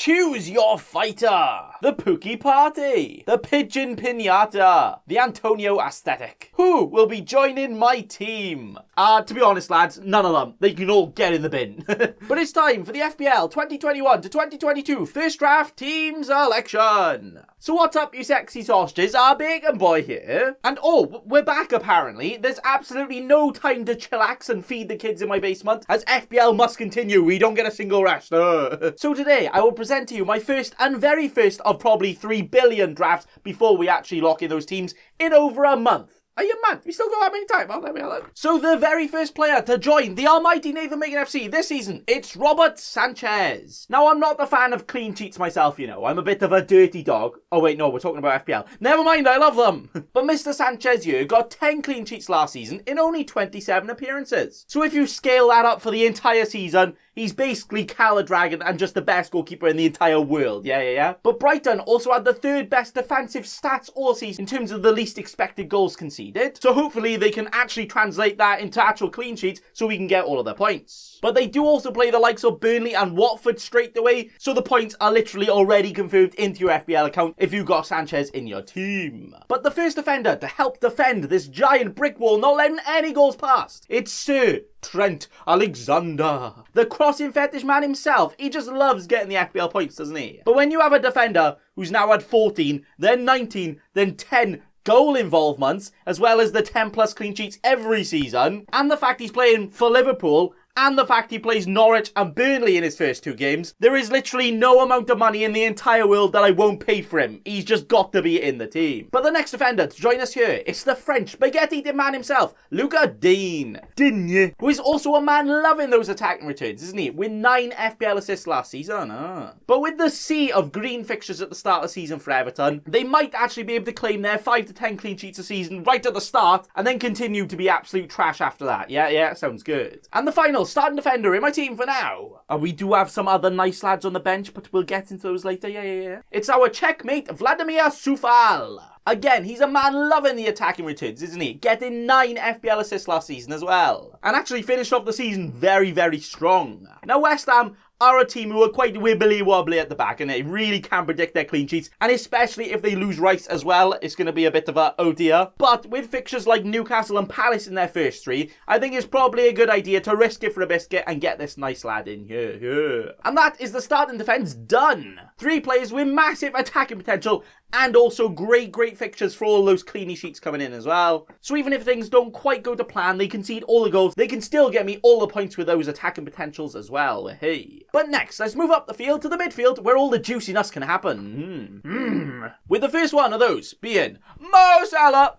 Choose your fighter. The Pookie Party. The Pigeon Pinata. The Antonio Aesthetic. Who will be joining my team? To be honest, lads, none of them. They can all get in the bin. But it's time for the FPL 2021 to 2022 first draft team selection. So what's up, you sexy sausages? Our bacon boy here. And we're back apparently. There's absolutely no time to chillax and feed the kids in my basement, as FPL must continue. We don't get a single rest. So today I will present to you my first and very first of probably 3 billion drafts before we actually lock in those teams in over a month. Are you mad? We still got that many time. Oh, let me have that. So the very first player to join the almighty Nathan Making FC this season, it's Robert Sanchez. Now, I'm not the fan of clean sheets myself, you know. I'm a bit of a dirty dog. Oh, wait, no, we're talking about FPL. Never mind, I love them. But Mr. Sanchez here got 10 clean sheets last season in only 27 appearances. So if you scale that up for the entire season, he's basically Cala Dragon and just the best goalkeeper in the entire world. Yeah. But Brighton also had the third best defensive stats all season in terms of the least expected goals conceded. So hopefully they can actually translate that into actual clean sheets so we can get all of their points. But they do also play the likes of Burnley and Watford straight away, so the points are literally already confirmed into your FPL account if you've got Sanchez in your team. But the first defender to help defend this giant brick wall not letting any goals past, it's Sir Trent Alexander. The crossing fetish man himself. He just loves getting the FPL points, doesn't he? But when you have a defender who's now had 14, then 19, then 10 goal involvements, as well as the 10 plus clean sheets every season, and the fact he's playing for Liverpool, and the fact he plays Norwich and Burnley in his first 2 games, there is literally no amount of money in the entire world that I won't pay for him. He's just got to be in the team. But the next defender to join us here, it's the French spaghetti man himself, Luca Digne, who is also a man loving those attacking returns, isn't he? With 9 FPL assists last season. But with the sea of green fixtures at the start of the season for Everton, they might actually be able to claim their 5 to 10 clean sheets a season right at the start, and then continue to be absolute trash after that. Yeah, sounds good. And the final starting defender in my team for now. And we do have some other nice lads on the bench, but we'll get into those later. Yeah. It's our checkmate, Vladimir Soufal. Again, he's a man loving the attacking returns, isn't he? Getting 9 FPL assists last season as well. And actually finished off the season very, very strong. Now, West Ham are a team who are quite wibbly-wobbly at the back, and they really can predict their clean sheets, and especially if they lose Rice as well, it's going to be a bit of a oh dear. But with fixtures like Newcastle and Palace in their first 3, I think it's probably a good idea to risk it for a biscuit and get this nice lad in here. And that is the starting defence done. 3 players with massive attacking potential, and also great fixtures for all those clean sheets coming in as well. So even if things don't quite go to plan, they concede all the goals, they can still get me all the points with those attacking potentials as well. Hey. But next, let's move up the field to the midfield where all the juiciness can happen. With the first one of those being Mo Salah.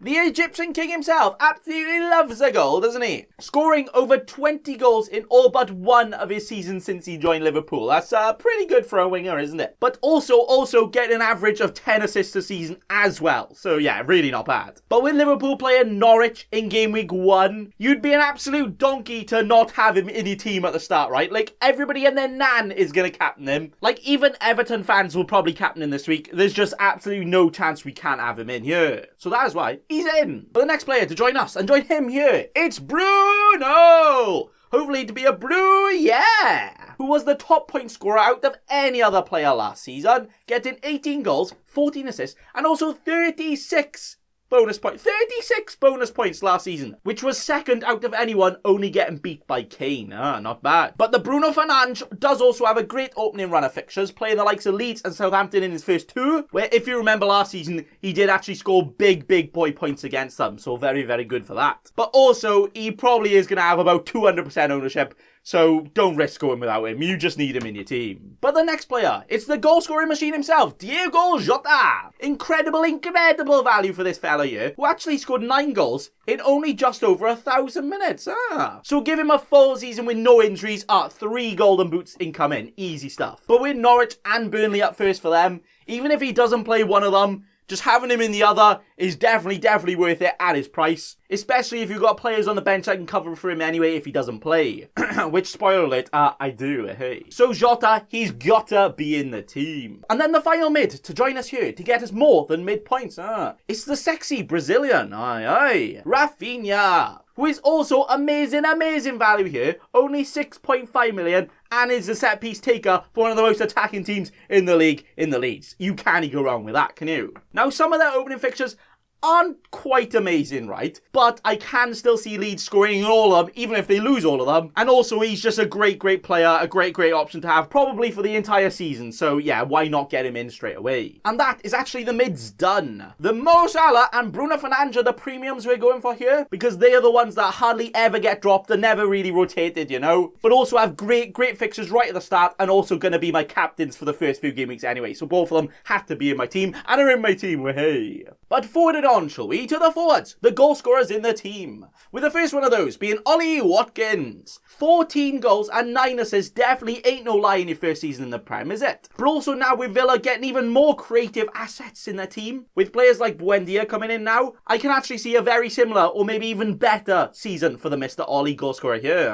The Egyptian king himself absolutely loves a goal, doesn't he? Scoring over 20 goals in all but 1 of his seasons since he joined Liverpool. That's pretty good for a winger, isn't it? But also get an average of 10 assists a season as well. So yeah, really not bad. But with Liverpool playing Norwich in game week 1, you'd be an absolute donkey to not have him in your team at the start, right? Like, everybody and their nan is going to captain him. Like, even Everton fans will probably captain him this week. There's just absolutely no chance we can't have him in here. So that is why he's in. But the next player to join us and join him here, it's Bruno! Hopefully to be a who was the top point scorer out of any other player last season, getting 18 goals, 14 assists, and also 36 bonus points. 36 bonus points last season, which was second out of anyone, only getting beat by Kane. Not bad. But the Bruno Fernandes does also have a great opening run of fixtures, playing the likes of Leeds and Southampton in his first 2, where if you remember last season, he did actually score big boy points against them, so very, very good for that. But also, he probably is going to have about 200% ownership, so don't risk going without him. You just need him in your team. But the next player, it's the goal-scoring machine himself, Diogo Jota. Incredible value for this fella here, who actually scored 9 goals in only just over 1,000 minutes. So give him a full season with no injuries, 3 golden boots incoming. Easy stuff. But with Norwich and Burnley up first for them, even if he doesn't play one of them, just having him in the other is definitely worth it at his price. Especially if you've got players on the bench that can cover for him anyway if he doesn't play. Which, spoiler alert, I do. Hey. So Jota, he's gotta be in the team. And then the final mid to join us here to get us more than mid points. It's the sexy Brazilian. Rafinha. who is also amazing value here, only 6.5 million, and is the set piece taker for one of the most attacking teams in the league in the Leeds. You can't go wrong with that, can you? Now, some of their opening fixtures aren't quite amazing, right? But I can still see Leeds scoring in all of them, even if they lose all of them. And also, he's just a great player, a great option to have, probably for the entire season. So yeah, why not get him in straight away? And that is actually the mids done. The Mo Salah and Bruno Fernandes are the premiums we're going for here, because they are the ones that hardly ever get dropped and never really rotated, you know? But also have great fixtures right at the start, and also going to be my captains for the first few game weeks anyway. So both of them have to be in my team, and are in my team, hey. But forwarded on, shall we, to the forwards, the goal scorers in the team. With the first one of those being Ollie Watkins. 14 goals and 9 assists definitely ain't no lie in your first season in the Prem, is it? But also now with Villa getting even more creative assets in their team, with players like Buendia coming in now, I can actually see a very similar or maybe even better season for the Mr. Ollie goal scorer here.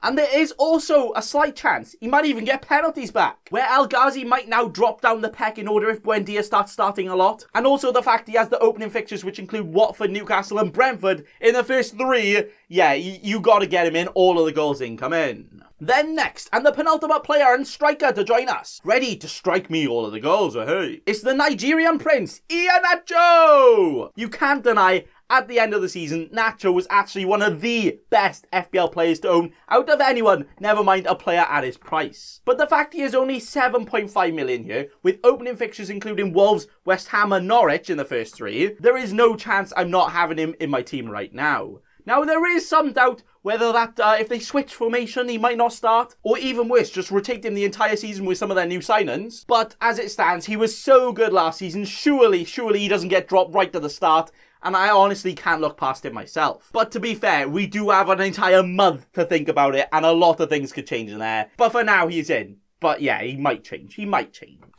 And there is also a slight chance he might even get penalties back, where El Ghazi might now drop down the pecking order if Buendia starts starting a lot. And also the fact he has the opening fixtures which include Watford, Newcastle and Brentford in the first 3, yeah, you gotta get him in, all of the goals in come in. Then next, and the penultimate player and striker to join us, ready to strike me all of the goals, hey, it's the Nigerian prince, Iheanacho! You can't deny, at the end of the season, Nacho was actually one of the best FPL players to own out of anyone, never mind a player at his price. But the fact he is only 7.5 million here, with opening fixtures including Wolves, West Ham and Norwich in the first 3, there is no chance I'm not having him in my team right now. Now, there is some doubt whether that, if they switch formation, he might not start, or even worse, just rotate him the entire season with some of their new signings. But as it stands, he was so good last season, surely he doesn't get dropped right at the start, and I honestly can't look past it myself. But to be fair, we do have an entire month to think about it, and a lot of things could change in there. But for now, he's in. But yeah, he might change.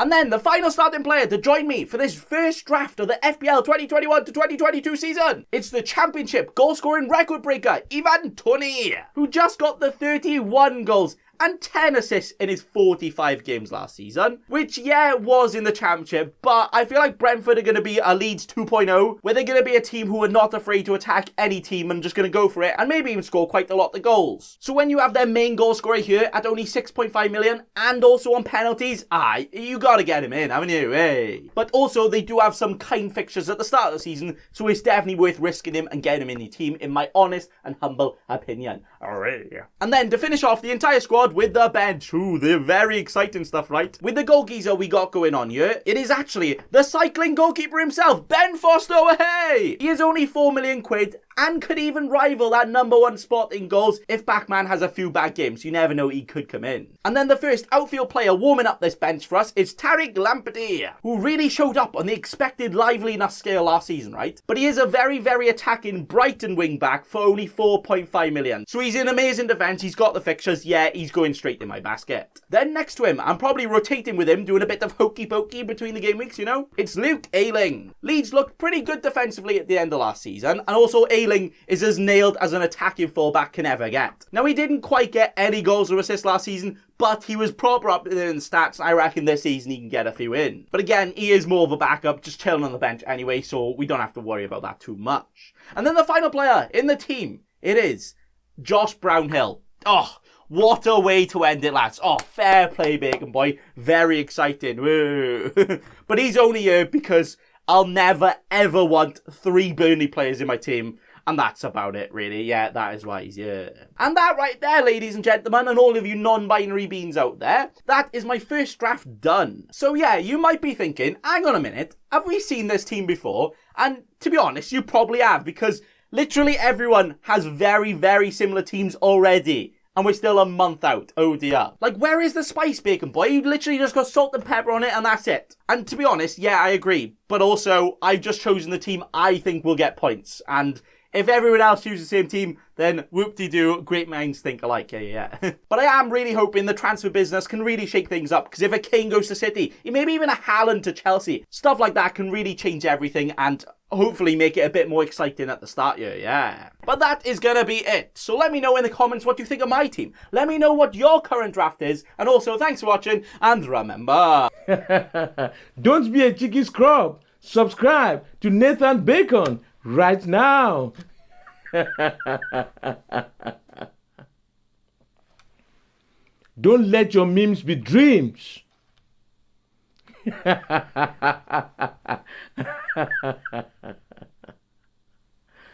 And then the final starting player to join me for this first draft of the FPL 2021 to 2022 season. It's the Championship goal-scoring record breaker, Ivan Toney, who just got the 31 goals and 10 assists in his 45 games last season, which, yeah, was in the Championship, but I feel like Brentford are going to be a Leeds 2.0, where they're going to be a team who are not afraid to attack any team and just going to go for it, and maybe even score quite a lot of goals. So when you have their main goal scorer here at only 6.5 million, and also on penalties, you gotta get him in, haven't you? Hey. But also, they do have some kind fixtures at the start of the season, so it's definitely worth risking him and getting him in your team, in my honest and humble opinion. And then to finish off the entire squad with the bench. Ooh, they're very exciting stuff, right? With the goal geezer we got going on here, it is actually the cycling goalkeeper himself, Ben Foster. Hey! He is only 4 million quid and could even rival that #1 spot in goals if Backman has a few bad games. You never know, he could come in. And then the first outfield player warming up this bench for us is Tariq Lamptey, who really showed up on the expected liveliness scale last season, right? But he is a very attacking Brighton wing back for only 4.5 million. So he's in amazing defence, he's got the fixtures, yeah, he's going straight in my basket. Then next to him, I'm probably rotating with him, doing a bit of hokey pokey between the game weeks, you know? It's Luke Ayling. Leeds looked pretty good defensively at the end of last season, and also Ayling is as nailed as an attacking fullback can ever get. Now, he didn't quite get any goals or assists last season, but he was proper up in the stats. I reckon this season he can get a few in. But again, he is more of a backup, just chilling on the bench anyway, so we don't have to worry about that too much. And then the final player in the team, it is Josh Brownhill. Oh, what a way to end it, lads. Oh, fair play, Bacon Boy. Very exciting. But he's only here because I'll never, ever want 3 Burnley players in my team. And that's about it, really. Yeah, that is why he's here. And that right there, ladies and gentlemen, and all of you non-binary beings out there, that is my first draft done. So yeah, you might be thinking, hang on a minute, have we seen this team before? And to be honest, you probably have, because literally everyone has very similar teams already. And we're still a month out. Oh dear. Like, where is the spice, Bacon Boy? You literally just got salt and pepper on it and that's it. And to be honest, yeah, I agree. But also, I've just chosen the team I think will get points. And if everyone else chooses the same team, then whoop-de-doo, great minds think alike, yeah. But I am really hoping the transfer business can really shake things up, because if a Kane goes to City, maybe even a Haaland to Chelsea, stuff like that can really change everything and hopefully make it a bit more exciting at the start here, yeah. But that is gonna be it. So let me know in the comments what you think of my team. Let me know what your current draft is. And also, thanks for watching, and remember... Don't be a cheeky scrub. Subscribe to Nathan Bacon right now. Don't let your memes be dreams.